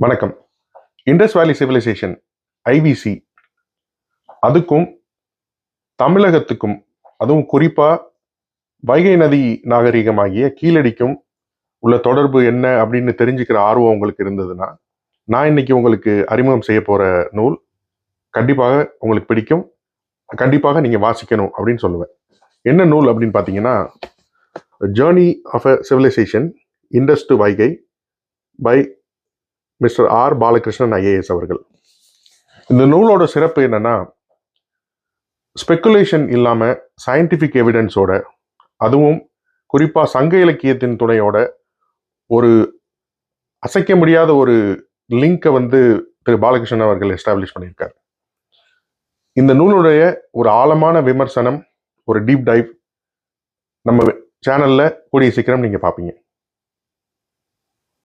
வணக்கம். இண்டஸ் வேலி civilisation IVC அதுக்கும் தமிழகத்துக்கும், அதுவும் குறிப்பா வைகை நதி நாகரிகமாகிய கீழடிக்கும் உள்ள தொடர்பு என்ன அப்படின்னு தெரிஞ்சுக்கிற ஆர்வம் உங்களுக்கு இருந்ததுன்னா, நான் இன்னைக்கு உங்களுக்கு அறிமுகம் செய்ய போற நூல் கண்டிப்பாக உங்களுக்கு பிடிக்கும். கண்டிப்பாக நீங்க வாசிக்கணும் அப்படின்னு சொல்லுவேன். என்ன நூல் அப்படின்னு பார்த்தீங்கன்னா, journey of a civilization Indus to Vaigai by mister R Balakrishnan IAS அவர்கள். இந்த நூலோட சிறப்பு என்னன்னா, ஸ்பெக்குலேஷன் இல்லாம சயின்டிபிக் எவிடன்ஸோட, அதுவும் குறிப்பா சங்க இலக்கியத்தின் துணையோட ஒரு அசைக்க முடியாத ஒரு லிங்கை திரு பாலகிருஷ்ணன் அவர்கள் எஸ்டாப்ளிஷ் பண்ணியிருக்காரு. இந்த நூலுடைய ஒரு ஆழமான விமர்சனம், ஒரு டீப் டைவ் நம்ம சேனல்ல கூடிய சீக்கிரம் நீங்க பார்ப்பீங்க.